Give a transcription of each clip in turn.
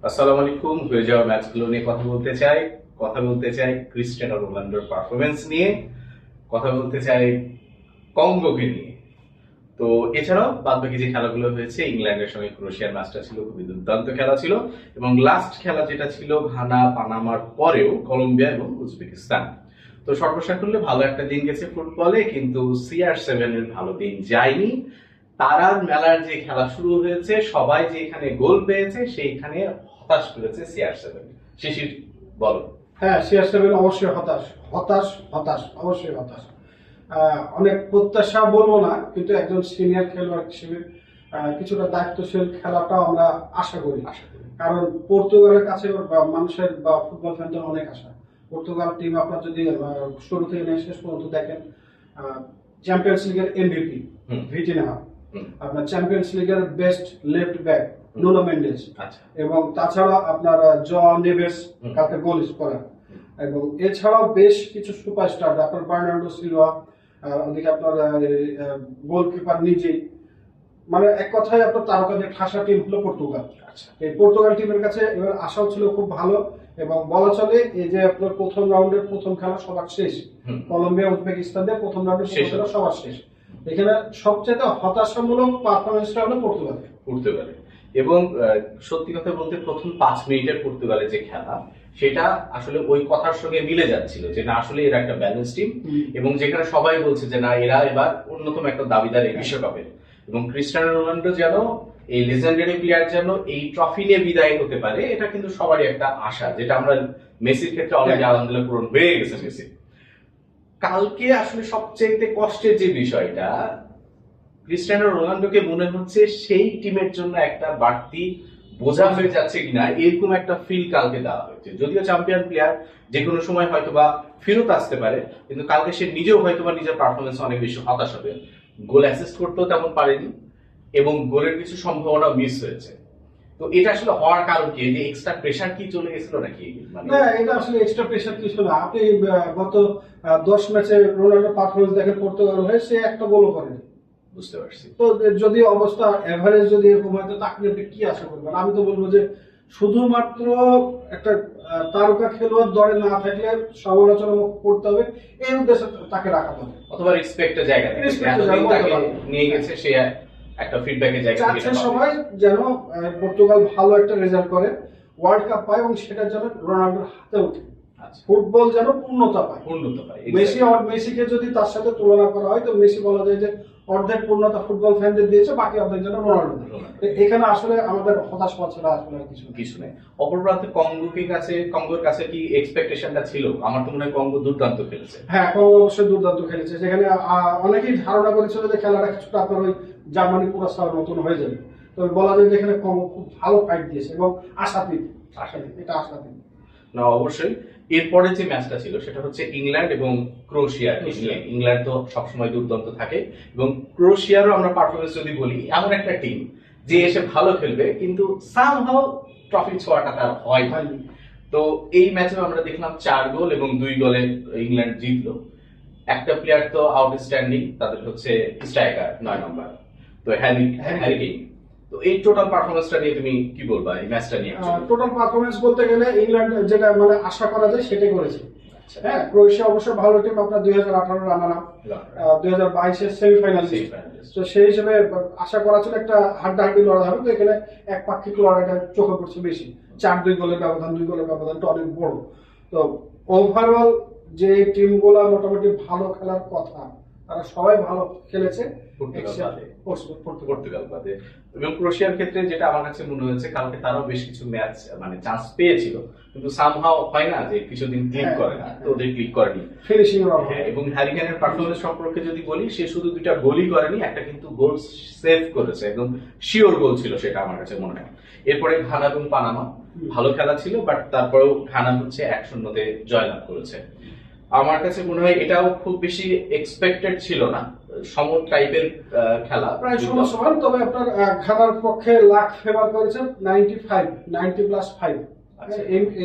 আসসালামু আলাইকুম। হয়ে যাওয়া ম্যাচগুলো নিয়ে কথা বলতে চাই ক্রিস্টিয়ানো রোনাল্ডোর পারফরমেন্স নিয়ে, কথা বলতে চাই কঙ্গোকে নিয়ে। তো এছাড়াও বাদবাকি যে খেলাগুলো হয়েছে, ইংল্যান্ডের সঙ্গে ক্রোয়েশিয়ার ম্যাচটা ছিল খুবই দুর্দান্ত খেলা ছিল, এবং লাস্ট খেলা যেটা ছিল ঘানা পানামার পরেও কলম্বিয়া এবং উজবেকিস্তান। তো সর্বসাকুল্যে ভালো একটা দিন গেছে ফুটবলে, কিন্তু CR7 এর ভালো দিন যায়নি। তারার মেলার যে খেলা শুরু হয়েছে, সবাই যে এখানে গোল পেয়েছে সেইখানে হতাশ করেছে CR7। শিশির, বলো। হ্যাঁ, CR7 অবশ্যই হতাশ হতাশ হতাশ অবশ্যই হতাশ। অনেক প্রত্যাশা বলবো না, কিন্তু একজন সিনিয়র খেলোয়াড় হিসেবে কিছুটা দায়িত্বশীল খেলাটাও আমরা আশা করি। কারণ পর্তুগালের কাছে মানুষের বা ফুটবল ফ্যানদের অনেক আশা। পর্তুগাল টিম আপনার যদি শুরু থেকে নিয়ে শেষ পর্যন্ত দেখেন, চ্যাম্পিয়ন্স লিগের MVP ভিটিনহা, আপনার চ্যাম্পিয়ন্স লিগের best left back Nuno Mendes, এবং তাছাড়া আপনার জ নেভেস কালকে গোল করেন, এবং এছাড়াও বেশ কিছু সুপারস্টার, আপনার বার্নার্ডো সিলভা, ওদিকে আপনার গোলকিপার নিজেই, মানে এক কথায় আপনার তারকাদের ঠাসা টিম হলো পর্তুগাল। এই পর্তুগাল টিমের কাছে এবার আশাও ছিল খুব ভালো, এবং বলা চলে এই যে আপনার প্রথম রাউন্ডের প্রথম খেলা সবার শেষ, কলম্বিয়া উজবেকিস্তানের প্রথম রাউন্ডের খেলা সবার শেষ, এখানে সবচেয়ে হতাশামূলক পারফরমেন্সটা হলো পর্তুগালের। এবং সত্যি কথা বলতে প্রথম 5 মিনিটের পর্তুগালের যে খেলা, সেটা আসলে ওই কথার সঙ্গে মিলে যাচ্ছিল যে না, আসলে এরা একটা ব্যালেন্স টিম, এবং যেখানে সবাই বলছে যে না, এরা এবার অন্যতম একটা দাবিদার এই বিশ্বকাপের, এবং ক্রিস্টিয়ানো রোনাল্ডো যেন, এই লেজেন্ডারি প্লেয়ার যেন এই ট্রফি নিয়ে বিদায় হতে পারে, এটা কিন্তু সবারই একটা আশা, যেটা আমরা মেসির ক্ষেত্রে অলরেডি আলহামদুলিল্লাহ পূরণ হয়ে গেছে মেসি। কালকে আসলে সবচেয়ে কষ্টের যে বিষয়টা, ক্রিস্টিয়ানো রোনাল্ডোকে মনে হচ্ছে সেই টিমের জন্য একটা বাড়তি বোঝা হয়ে যাচ্ছে কিনা, এরকম একটা ফিল কালকে দেওয়া হয়েছে। যদিও চ্যাম্পিয়ন প্লেয়ার যে কোনো সময় হয়তোবা ফেরত আসতে পারে, কিন্তু কালকে সে নিজেও হয়তোবা নিজের পারফরমেন্স অনেক বেশি হতাশ হবে। গোল অ্যাসিস্ট করতেও তেমন পারেনি, এবং গোলের কিছু সম্ভাবনা মিস হয়েছে। তো এটা আসলে হওয়ার কারণ কি? যে এক্সট্রা প্রেসার কি চলে গেছিল নাকি? না, এটা আসলে এক্সট্রা প্রেসার কিছু না। আপনি গত 10 ম্যাচে রোনাল্ডো পারফরমেন্স দেখেন পর্তুগাল হয়ে, সে একটা গোলও করেনি। বুঝতে পারছি। তো যদি অবস্থা এভারেজ যদি এরকম হয়, তো তাকে আপনি কি আশা করবেন? আমি তো বলবো যে শুধুমাত্র একটা তারকা খেলোয়াড় দলে না থাকলে সমালোচনা করতে হবে, এই উদ্দেশ্যে তাকে রাখা হবে, অথবা রেসপেক্টের জায়গা থেকে নিয়ে গেছে, সে একটা ফিডব্যাকের জায়গা থেকে চাচ্ছে সবাই যেন পর্তুগাল ভালো একটা রেজাল্ট করে, ওয়ার্ল্ড কাপ পায়, এবং সেটা যেন রোনাল্ডোর হাতে ওঠে। ফুটবল যেন পূর্ণতা পায়। মেসিকে যদি তার সাথে তুলনা করা হয়, তো মেসি বলা যায় যে অর্ধেক পূর্ণতা ফুটবল ফ্যানদের দিয়েছে, বাকি অর্ধেক যেন রোনাল্ডো। এখানে আসলে আমাদের হতাশ হওয়া ছাড়া আসলে কিছু নেই। অপর প্রান্তে কঙ্গোর কাছে কি এক্সপেকটেশনটা ছিল? আমার তো মনে হয় কঙ্গো দুর্দান্ত খেলেছে। হ্যাঁ, কঙ্গো অবশ্যই দুর্দান্ত খেলেছে। সেখানে অনেকেই ধারণা করেছিল যে খেলাটা কিছুটা আপনার ওই জার্মানি পুরস্কার মতন হয়ে যাবে, তবে বলা যায় যে এখানে কঙ্গো খুব ভালো ফাইট দিয়েছে, এবং আশাতীত এটা আশাতীত না। অবশ্যই এরপরে যে ম্যাচটা ছিল সেটা হচ্ছে ইংল্যান্ড এবং ক্রোয়েশিয়া। ইংল্যান্ড তো সবসময় দুর্দান্ত থাকে, এবং ক্রোয়েশিয়ারও আমরা পারফরমেন্স যদি বলি, এমন একটা টিম যে এসে ভালো খেলবে, কিন্তু সামহাউ ট্রফি ছোঁয়াটা তার হয়নি। তো এই ম্যাচে আমরা দেখলাম 4 গোল এবং 2 গোলে ইংল্যান্ড জিতলো। একটা প্লেয়ার তো আউটস্ট্যান্ডিং, তাদের হচ্ছে স্ট্রাইকার 9 নম্বর, তো হ্যারি কেইন। তো এই টোটাল পারফরমেন্সটা নিয়ে তুমি কি বলবা, এই ম্যাচটা নিয়ে? টোটাল পারফরমেন্স বলতে গেলে ইংল্যান্ড যেটা মানে আশা করা যায় সেটাই করেছে। হ্যাঁ, ক্রোয়েশিয়া অবশ্য ভালো টিম, আপনার 2018 রানার আপ, 2022 সেমিফাইনালিস্ট। তো সেই হিসেবে আশা করা ছিল একটা হাড্ডাহাড্ডি লড়াই হবে। তো এখানে একপাক্ষিক লড়াইটা চোখে পড়ছে বেশি, 4-2 গোলের ব্যবধান, 2 গোলের ব্যবধানটা অনেক বড়। তো ওভারঅল যে টিমগুলো মোটামুটি ভালো খেলার কথা, তারা সবাই ভালো খেলেছে পর্তুগাল বাদে। এবং ক্রোয়েশিয়ার ক্ষেত্রে যেটা আমার কাছে মনে হয়েছে, কালকে তারাও বেশ কিছু ম্যাচ মানে চান্স পেয়েছিল, কিন্তু সামহাও হয় না যে কিছুদিন ক্লিক করে না, তো ওদের ক্লিক করেনি ফিনিশিং। এবং হ্যারি কেইনের পারফরমেন্স সম্পর্কে যদি বলি, সে শুধু 2টা গোলই করেনি, একটা কিন্তু গোল সেভ করেছে, একদম শিওর গোল ছিল সেটা আমার কাছে মনে হয়। এরপরে ঘানা এবং পানামা ভালো খেলা ছিল, বাট তারপরেও ঘানা হচ্ছে 1-0 জয়লাভ করেছে। আমার কাছে মনে হয় এটাও খুব বেশি এক্সপেক্টেড ছিল না, সম টাইপের খেলা, প্রায় সমান। তবে আপনার ঘানার পক্ষে লাখ ফেভার করেছে 90+5।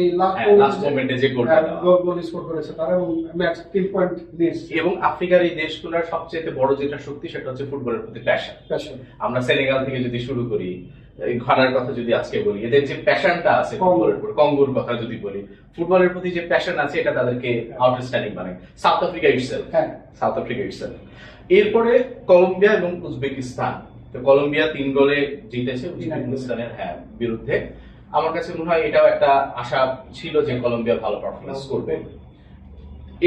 এই লাস্ট মোমেন্টে যে গোল স্কোর করেছে তারা, এবং ম্যাচ 3 পয়েন্ট নিয়েছে। এবং আফ্রিকার এই দেশগুলোর সবচেয়ে বড় যেটা শক্তি, সেটা হচ্ছে ফুটবলের প্রতি প্যাশন। আমরা সেনেগাল থেকে যদি শুরু করি, এই ঘানার কথা যদি আজকে বলি, এদের যে প্যাশনটা আছে ফুটবলের উপর, কঙ্গোর কথা যদি বলি, ফুটবলের প্রতি যে প্যাশন আছে এটা তাদেরকে আউটস্ট্যান্ডিং বানায়। সাউথ আফ্রিকা ইটসেলফ, হ্যাঁ সাউথ আফ্রিকা ইটসেলফ। এরপরে কলম্বিয়া এবং উজবেকিস্তান। তো কলম্বিয়া 3 গোলে জিতেছে উজবেকিস্তানের বিরুদ্ধে। আমার কাছে মনে হয় এটাও একটা আশা ছিল যে কলম্বিয়া ভালো পারফরমেন্স করবে।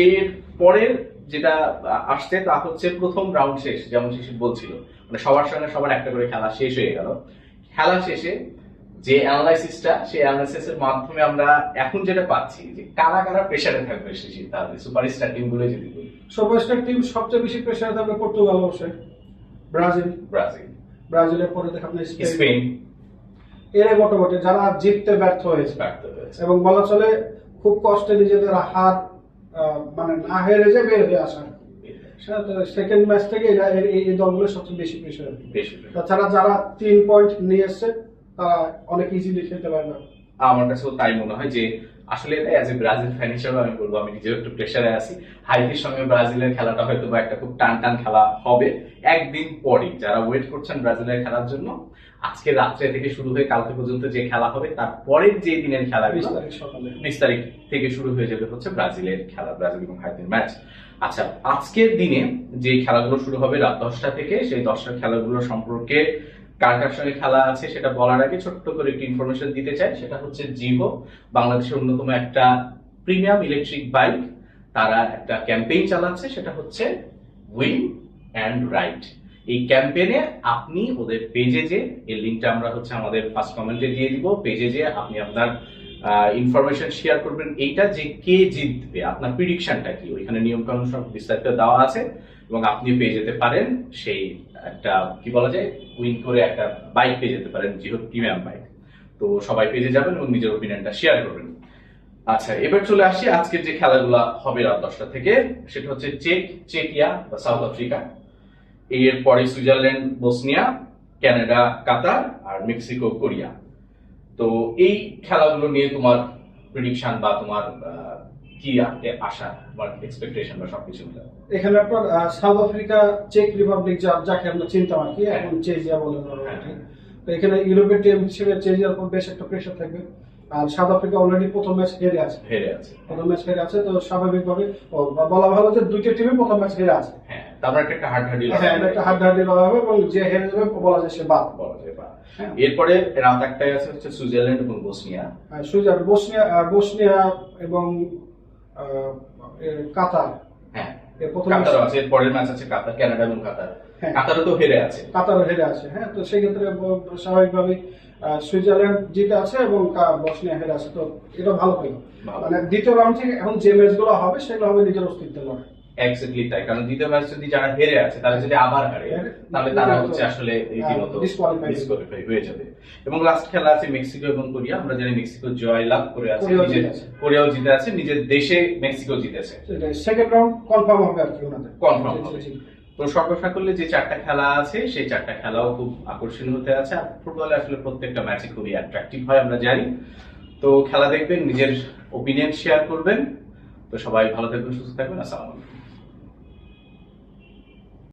এর পরের যেটা আসছে তা হচ্ছে প্রথম রাউন্ড শেষ, যেমন শিশির বলছিল, মানে সবার সঙ্গে সবার একটা করে খেলা শেষ হয়ে গেল। খেলা শেষে যে অ্যানালাইসিসটা, সেই অ্যানালাইসিসের মাধ্যমে আমরা এখন যেটা পাচ্ছি যে কারা কারা প্রেসারে থাকবে শিশির, তাহলে সুপারস্টার টিমগুলো যদি বলি। সুপারস্টার টিম সবচেয়ে বেশি প্রেসারে থাকবে পর্তুগাল, অবশ্যই ব্রাজিল, ব্রাজিলের পরে দেখেন স্পেন, এর মোটামুটি যারা জিততে ব্যর্থ হয়েছে এবং বলা চলে খুব কষ্টে নিজেদের হার মানে না হেরে যে বের হয়ে আসা। সেকেন্ড ম্যাচ থেকে এই দলগুলো সবচেয়ে বেশি প্রেসার। তাছাড়া যারা 3 পয়েন্ট নিয়ে এসছে তারা অনেক ইজিলি খেলতে পারবে। আমার কাছেও তাই মনে হয় যে আসলে অ্যাজ এ ব্রাজিল ফ্যান হিসেবে আমি বলবো, আমি নিজেও একটু প্রেসারে আছি। হাইতির সঙ্গে ব্রাজিলের খেলাটা হয়তো বা একটা খুব টান খেলা হবে একদিন পরে। যারা ওয়েট করছেন ব্রাজিলের খেলার জন্য, আজকে রাত্রে থেকে শুরু হয়ে কালকে পর্যন্ত যে খেলা হবে, তারপরের যে দিনের খেলা 20 তারিখ থেকে শুরু হয়ে যাবে হচ্ছে ব্রাজিলের খেলা, ব্রাজিল এবং হাইতির ম্যাচ। আচ্ছা, আজকের দিনে যে খেলাগুলো শুরু হবে রাত 10টা থেকে, সেই 10টার খেলাগুলো সম্পর্কে কার কার সঙ্গে খেলা আছে সেটা বলার আগে ছোট্ট করে একটি ইনফরমেশন দিতে চাই। সেটা হচ্ছে জিভো, বাংলাদেশের অন্যতম একটা প্রিমিয়াম ইলেকট্রিক বাইক, তারা একটা ক্যাম্পেইন চালাচ্ছে, সেটা হচ্ছে উইন অ্যান্ড রাইড। এই ক্যাম্পেইনে আপনি ওদের পেজে যে, এর লিঙ্কটা আমরা হচ্ছে আমাদের ফার্স্ট কমেন্টে দিয়ে দিব, পেজে যে আপনি আপনার ইনফরমেশন শেয়ার করবেন, এইটা যে কে জিতবে, আপনার প্রিডিকশনটা কি, ওইখানে নিয়ম কানুন সব বিস্তারিত দেওয়া আছে এবং আপনি পেয়ে যেতে পারেন সেই একটা কি বলা যায় উইন করে একটা বাইক পেয়ে যেতে পারেন, যেহেতু প্রিমিয়াম বাইক। তো সবাই পেজে যাবেন এবং নিজের ওপিনিয়নটা শেয়ার করবেন। আচ্ছা, এবার চলে আসি আজকের যে খেলাগুলো হবে রাত 10টা থেকে। সেটা হচ্ছে চেকিয়া বা সাউথ আফ্রিকা, এর পরে সুইজারল্যান্ড বসনিয়া, কানাডা কাতার, আর মেক্সিকো কোরিয়া। তো এই খেলাগুলো নিয়ে তোমার প্রেডিকশন বা তোমার কি আশা, তোমার এক্সপেকটেশন বা সবকিছু মিলে? এখানে আপনার সাউথ আফ্রিকা, চেক রিপাবলিক, যাকে আমরা চিনতাম আর কি, এখন চেজিয়া বলে। তো এখানে ইউরোপের টিম হিসেবে চেজিয়ার উপর বেশ একটা প্রেসার থাকবে। আর সাউথ আফ্রিকা অলরেডি প্রথম ম্যাচ হেরে আছে, প্রথম ম্যাচ হেরে আছে। তো স্বাভাবিকভাবে বলা ভালো যে দুইটা টিমই প্রথম ম্যাচ হেরে আছে। তারপর একটা হাড্ডাহাড্ডি লড়াই হবে এবং যে হেরে যাবে বলা যায় সে বাদ। এরপরে রাত 1টায় আছে হচ্ছে সুইজারল্যান্ড এবং বসনিয়া। বসনিয়া এবং কাতার। কাতারও আছে, এর পরের ম্যাচ আছে কাতার, কানাডা এবং কাতার। কাতারও তো হেরে আছে। হ্যাঁ, তো সেই ক্ষেত্রে স্বাভাবিকভাবে সুইজারল্যান্ড জিতে আছে এবং বসনিয়া হেরে আছে। তো এটা ভালো হলো, মানে দ্বিতীয় রাউন্ড থেকে এখন যে ম্যাচগুলো হবে সেগুলো হবে নিজের অস্তিত্বের লড়াই। এক্স্যাক্টলি তাই, কারণ দ্বিতীয় ম্যাচ যদি যারা হেরে আছে তারা যদি আবার হারে, তাহলে তারা হচ্ছে আসলে রীতিমতো ডিসকোয়ালিফাই হয়ে যাবে। এবং লাস্ট খেলা আছে মেক্সিকো এবং কোরিয়া। আমরা জানি মেক্সিকো জয়লাভ করে আছে, কোরিয়াও জিতে আছে, নিজের দেশে মেক্সিকো জিতেছে। সেকেন্ড রাউন্ড কনফার্ম হবে আর কি, ওনাদের কনফার্ম হবে। তো সর্বসাকল্যে যে 4টা খেলা আছে, সেই 4টা খেলাও খুব আকর্ষণীয় হতে আছে। আর ফুটবলে আসলে প্রত্যেকটা ম্যাচই খুবই অ্যাট্রাকটিভ হয়, আমরা জানি। তো খেলা দেখবেন, নিজের ওপিনিয়ন শেয়ার করবেন। তো সবাই ভালো থাকবেন, সুস্থ থাকবেন। আসসালামু আলাইকুম।